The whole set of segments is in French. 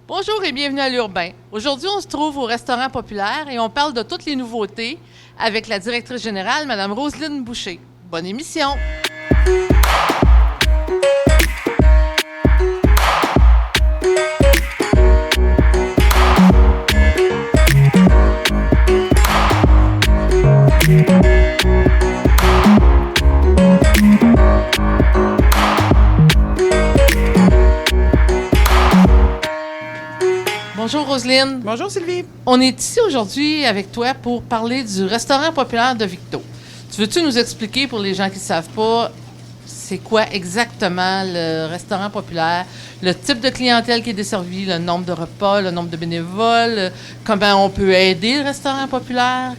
Bonjour et bienvenue à l'Urbain. Aujourd'hui, on se trouve au restaurant populaire et on parle de toutes les nouveautés avec la directrice générale, Mme Roselyne Boucher. Bonne émission! Bonjour Roselyne. Bonjour Sylvie. On est ici aujourd'hui avec toi pour parler du restaurant populaire de Victo. Tu veux-tu nous expliquer pour les gens qui ne savent pas, c'est quoi exactement le restaurant populaire, le type de clientèle qui est desservie, le nombre de repas, le nombre de bénévoles, comment on peut aider le restaurant populaire?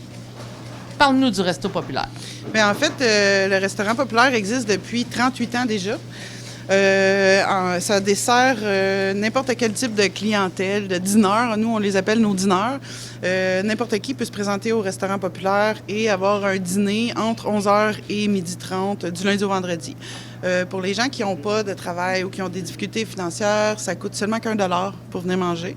Parle-nous du resto populaire. Bien, en fait, le restaurant populaire existe depuis 38 ans déjà. Ça dessert n'importe quel type de clientèle, de dîneurs. Nous, on les appelle nos dîneurs. N'importe qui peut se présenter au restaurant populaire et avoir un dîner entre 11h et 12h30 du lundi au vendredi. Pour les gens qui n'ont pas de travail ou qui ont des difficultés financières, ça coûte seulement qu'1 $ pour venir manger.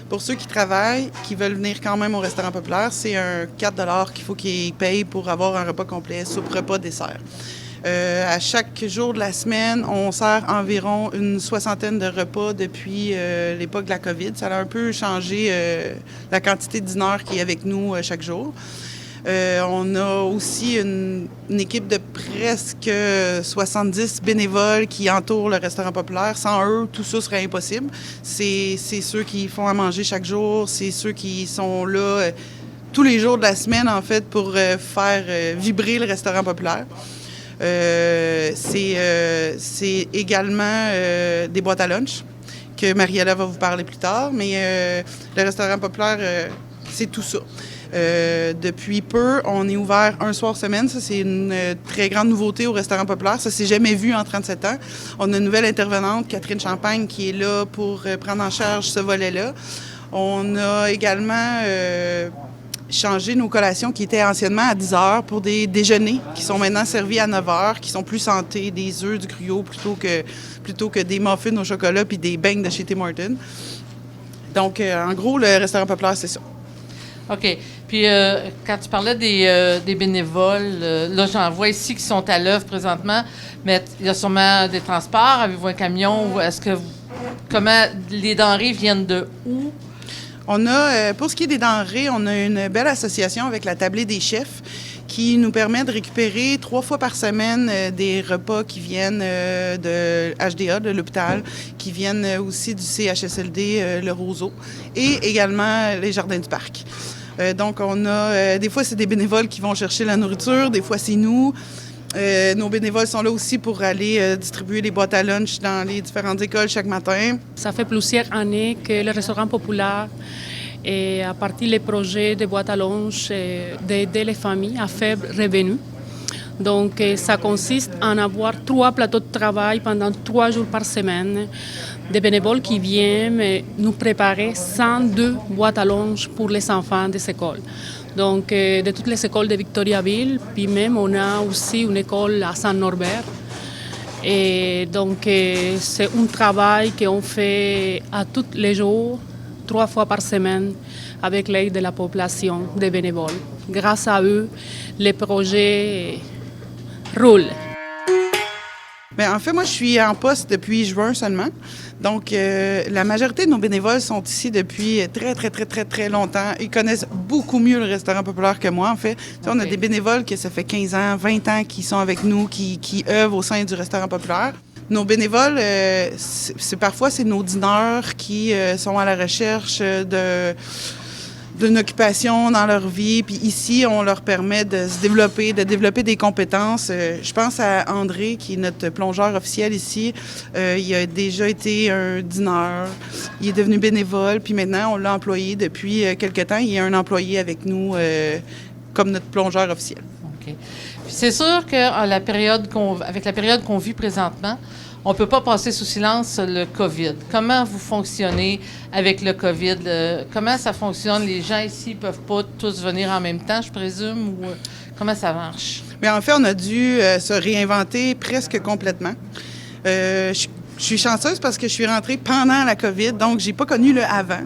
Pour ceux qui travaillent, qui veulent venir quand même au restaurant populaire, c'est un 4 $ qu'il faut qu'ils payent pour avoir un repas complet, soupe, repas, dessert. À chaque jour de la semaine, on sert environ une 60aine de repas depuis l'époque de la COVID. Ça a un peu changé la quantité de dîneurs qui est avec nous chaque jour. On a aussi une équipe de presque 70 bénévoles qui entourent le restaurant populaire. Sans eux, tout ça serait impossible. C'est ceux qui font à manger chaque jour, c'est ceux qui sont là tous les jours de la semaine, en fait, pour faire vibrer le restaurant populaire. C'est également des boîtes à lunch que Mariella va vous parler plus tard, mais le restaurant populaire, c'est tout ça. Depuis peu, on est ouvert un soir semaine. Ça, c'est une très grande nouveauté au restaurant populaire. Ça s'est jamais vu en 37 ans. On a une nouvelle intervenante, Catherine Champagne, qui est là pour prendre en charge ce volet-là. On a également changer nos collations qui étaient anciennement à 10 h pour des déjeuners qui sont maintenant servis à 9 h, qui sont plus santé, des œufs du Cruau plutôt que des muffins au chocolat puis des beignes de chez Tim Hortons. Donc, en gros, le restaurant populaire, c'est ça. OK. Puis, quand tu parlais des bénévoles, là, j'en vois ici qui sont à l'œuvre présentement, mais il y a sûrement des transports. Avez-vous un camion? Comment les denrées viennent de où? On a, pour ce qui est des denrées, on a une belle association avec la Tablée des chefs qui nous permet de récupérer 3 fois par semaine des repas qui viennent de HDA, de l'hôpital, qui viennent aussi du CHSLD, le Roseau, et également les Jardins du Parc. Donc, on a, des fois, c'est des bénévoles qui vont chercher la nourriture, des fois, c'est nous. Nos bénévoles sont là aussi pour aller distribuer les boîtes à lunch dans les différentes écoles chaque matin. Ça fait plusieurs années que le restaurant populaire, à partir des projets de boîtes à lunch, d'aider les familles à faible revenu. Donc, ça consiste en avoir 3 plateaux de travail pendant 3 jours par semaine. Des bénévoles qui viennent nous préparer 102 boîtes à lunch pour les enfants des écoles. Donc, de toutes les écoles de Victoriaville, puis même on a aussi une école à Saint-Norbert. Et donc, c'est un travail qu'on fait à tous les jours, 3 fois par semaine, avec l'aide de la population, des bénévoles. Grâce à eux, les projets roulent. Bien, en fait, moi, je suis en poste depuis juin seulement. Donc, la majorité de nos bénévoles sont ici depuis très longtemps. Ils connaissent beaucoup mieux le restaurant populaire que moi, en fait. Okay. On a des bénévoles que ça fait 15 ans, 20 ans qui sont avec nous, qui œuvrent au sein du restaurant populaire. Nos bénévoles, parfois, c'est nos dîneurs qui sont à la recherche d'une occupation dans leur vie. Puis ici, on leur permet de se développer, de développer des compétences. Je pense à André, qui est notre plongeur officiel ici. Il a déjà été un dîneur. Il est devenu bénévole. Puis maintenant, on l'a employé depuis quelque temps. Il est un employé avec nous comme notre plongeur officiel. OK. Puis c'est sûr qu'avec la période qu'on vit présentement, on ne peut pas passer sous silence le COVID. Comment vous fonctionnez avec le COVID? Comment ça fonctionne? Les gens ici ne peuvent pas tous venir en même temps, je présume, ou comment ça marche? Bien, en fait, on a dû se réinventer presque complètement. Je suis chanceuse parce que je suis rentrée pendant la COVID, donc j'ai pas connu le avant.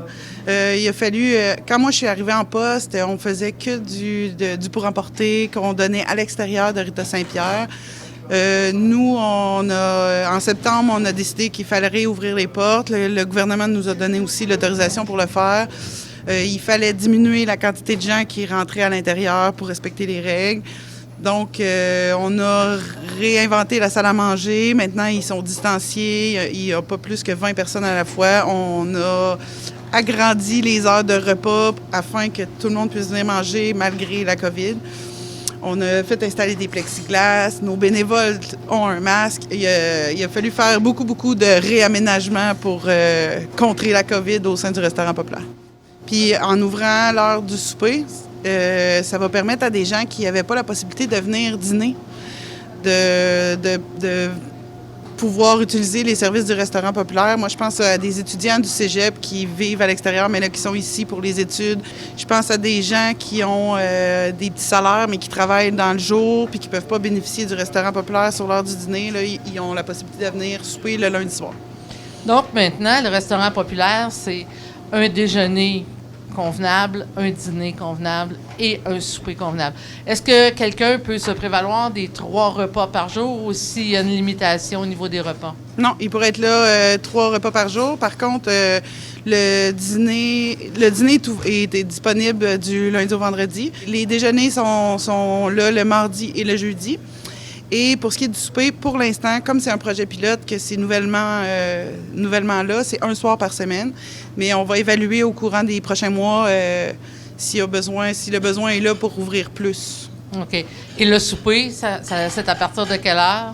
Il a fallu, quand moi je suis arrivée en poste, on faisait que du pour emporter qu'on donnait à l'extérieur de Rita Saint-Pierre. Nous, en septembre, on a décidé qu'il fallait réouvrir les portes. Le gouvernement nous a donné aussi l'autorisation pour le faire. Il fallait diminuer la quantité de gens qui rentraient à l'intérieur pour respecter les règles. Donc, on a réinventé la salle à manger. Maintenant, ils sont distanciés. Il n'y a pas plus que 20 personnes à la fois. On a agrandi les heures de repas afin que tout le monde puisse venir manger malgré la COVID. On a fait installer des plexiglas. Nos bénévoles ont un masque. Il a fallu faire beaucoup de réaménagements pour contrer la COVID au sein du restaurant populaire. Puis, en ouvrant l'heure du souper, ça va permettre à des gens qui n'avaient pas la possibilité de venir dîner, de pouvoir utiliser les services du restaurant populaire. Moi, je pense à des étudiants du cégep qui vivent à l'extérieur, mais là, qui sont ici pour les études. Je pense à des gens qui ont des petits salaires, mais qui travaillent dans le jour puis qui ne peuvent pas bénéficier du restaurant populaire sur l'heure du dîner. Là, ils ont la possibilité de venir souper le lundi soir. Donc, maintenant, le restaurant populaire, c'est un déjeuner convenable, un dîner convenable et un souper convenable. Est-ce que quelqu'un peut se prévaloir des 3 repas par jour ou s'il y a une limitation au niveau des repas? Non, il pourrait être là 3 repas par jour. Par contre, le dîner est disponible du lundi au vendredi. Les déjeuners sont là le mardi et le jeudi. Et pour ce qui est du souper, pour l'instant, comme c'est un projet pilote, que c'est nouvellement là, c'est un soir par semaine. Mais on va évaluer au courant des prochains mois si le besoin est là pour ouvrir plus. OK. Et le souper, c'est à partir de quelle heure?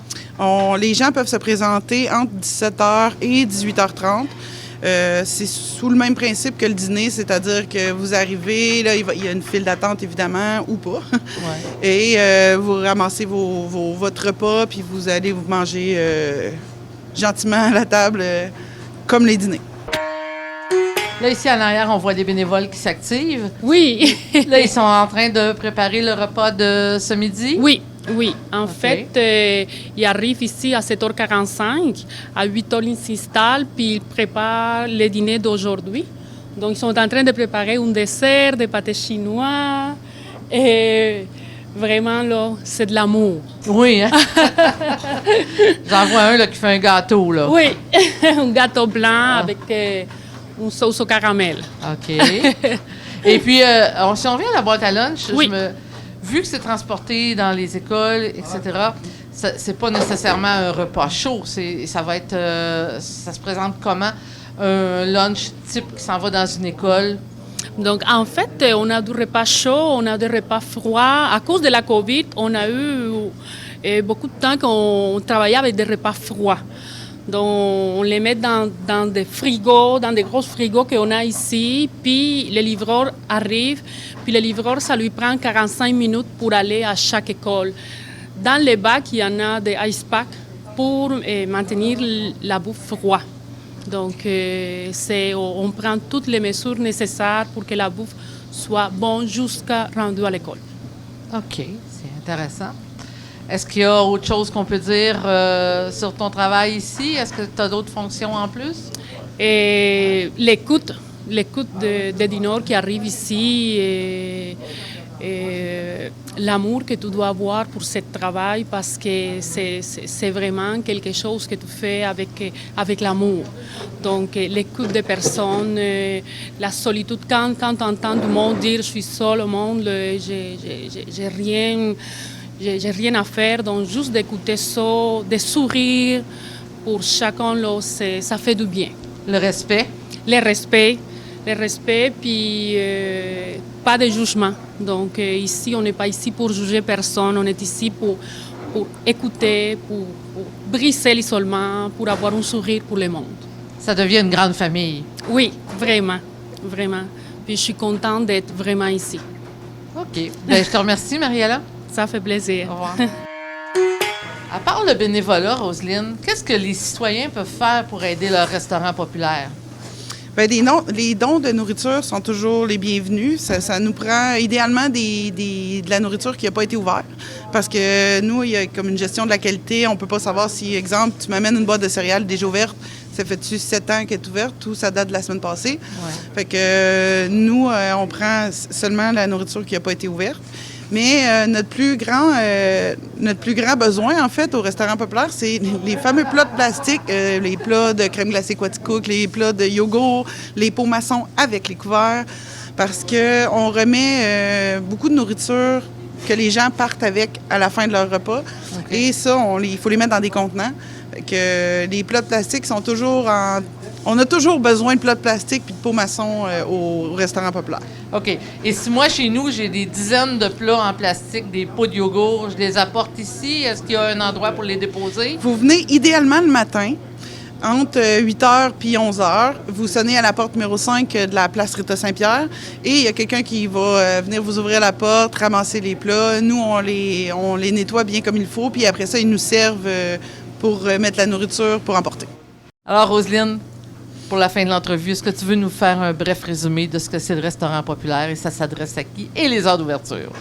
Les gens peuvent se présenter entre 17h et 18h30. C'est sous le même principe que le dîner, c'est-à-dire que vous arrivez, là, il y a une file d'attente évidemment, ou pas, Ouais. et vous ramassez votre repas, puis vous allez vous manger gentiment à la table, comme les dîners. Là, ici, en arrière, on voit des bénévoles qui s'activent. Oui. Là, ils sont en train de préparer le repas de ce midi. Oui. En Ok. fait, ils arrivent ici à 7h45. À 8h, ils s'installent, puis ils préparent le dîner d'aujourd'hui. Donc, ils sont en train de préparer un dessert, des pâtés chinois. Et vraiment, là, c'est de l'amour. Oui, hein? J'en vois un là, qui fait un gâteau, là. Oui, un gâteau blanc avec une sauce au caramel. OK. Et puis, si on revient à la boîte à lunch, Oui. vu que c'est transporté dans les écoles, etc., c'est pas nécessairement un repas chaud. Ça se présente comment? Un lunch type qui s'en va dans une école? Donc, en fait, on a du repas chaud, on a des repas froids. À cause de la COVID, on a eu beaucoup de temps qu'on travaillait avec des repas froids. Donc, on les met dans des frigos, dans des gros frigos qu'on a ici. Puis, le livreur arrive. Puis, le livreur, ça lui prend 45 minutes pour aller à chaque école. Dans les bacs, il y en a des ice packs pour maintenir la bouffe froide. Donc, on prend toutes les mesures nécessaires pour que la bouffe soit bonne jusqu'à rendue à l'école. OK, c'est intéressant. Est-ce qu'il y a autre chose qu'on peut dire sur ton travail ici? Est-ce que tu as d'autres fonctions en plus? Et l'écoute de Dinor qui arrive ici et l'amour que tu dois avoir pour ce travail parce que c'est vraiment quelque chose que tu fais avec l'amour. Donc, l'écoute des personnes, la solitude, quand tu entends du monde dire « je suis seul au monde, j'ai rien à faire », donc juste d'écouter ça, de sourire pour chacun, là, ça fait du bien. Le respect? Le respect, puis pas de jugement. Donc ici, on n'est pas ici pour juger personne, on est ici pour écouter, pour briser l'isolement, pour avoir un sourire pour le monde. Ça devient une grande famille. Oui, vraiment. Puis je suis contente d'être vraiment ici. OK. Bien, je te remercie, Mariella. Ça fait plaisir. Au revoir. À part le bénévolat, Roselyne, qu'est-ce que les citoyens peuvent faire pour aider leur restaurant populaire? Bien, les dons de nourriture sont toujours les bienvenus. Ça nous prend idéalement de la nourriture qui n'a pas été ouverte. Parce que nous, il y a comme une gestion de la qualité. On ne peut pas savoir si, exemple, tu m'amènes une boîte de céréales déjà ouverte, ça fait-tu 7 ans qu'elle est ouverte ou ça date de la semaine passée? Ouais. Fait que nous, on prend seulement la nourriture qui n'a pas été ouverte. Mais notre plus grand besoin, en fait, au restaurant populaire, c'est les fameux plats de plastique, les plats de crème glacée Quaticook, les plats de yogourt, les pots maçons avec les couverts, parce qu'on remet beaucoup de nourriture que les gens partent avec à la fin de leur repas. Okay. Et ça, il faut les mettre dans des contenants. Fait que les plats de plastique sont toujours en... On a toujours besoin de plats de plastique puis de pots maçons au restaurant populaire. OK. Et si moi, chez nous, j'ai des dizaines de plats en plastique, des pots de yogourt, je les apporte ici, est-ce qu'il y a un endroit pour les déposer? Vous venez idéalement le matin, entre 8h puis 11h. Vous sonnez à la porte numéro 5 de la place Rita-Saint-Pierre et il y a quelqu'un qui va venir vous ouvrir la porte, ramasser les plats. Nous, on les nettoie bien comme il faut, puis après ça, ils nous servent pour mettre la nourriture pour emporter. Alors, Roselyne, pour la fin de l'entrevue, est-ce que tu veux nous faire un bref résumé de ce que c'est le restaurant populaire et ça s'adresse à qui et les heures d'ouverture?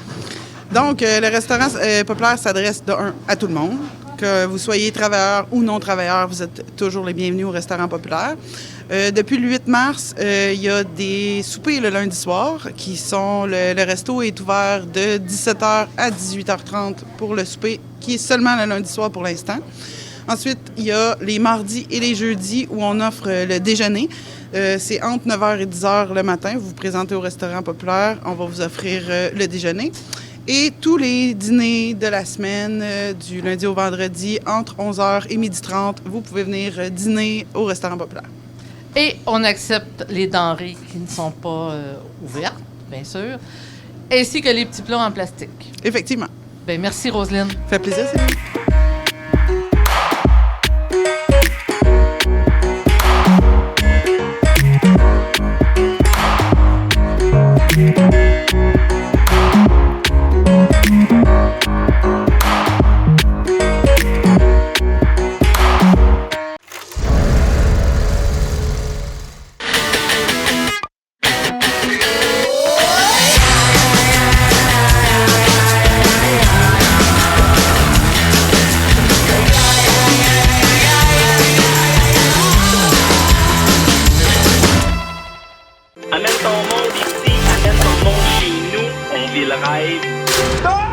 Donc, le restaurant populaire s'adresse à tout le monde. Que vous soyez travailleur ou non travailleur, vous êtes toujours les bienvenus au restaurant populaire. Depuis le 8 mars, il y a des soupers le lundi soir qui sont... Le resto est ouvert de 17h à 18h30 pour le souper, qui est seulement le lundi soir pour l'instant. Ensuite, il y a les mardis et les jeudis où on offre le déjeuner. C'est entre 9h et 10h le matin. Vous vous présentez au restaurant populaire, on va vous offrir le déjeuner. Et tous les dîners de la semaine, du lundi au vendredi, entre 11h et 12h30, vous pouvez venir dîner au restaurant populaire. Et on accepte les denrées qui ne sont pas ouvertes, bien sûr, ainsi que les petits plats en plastique. Effectivement. Bien, merci, Roselyne. Ça fait plaisir, c'est Amène ton monde ici, amène ton monde chez nous, on vit le rêve.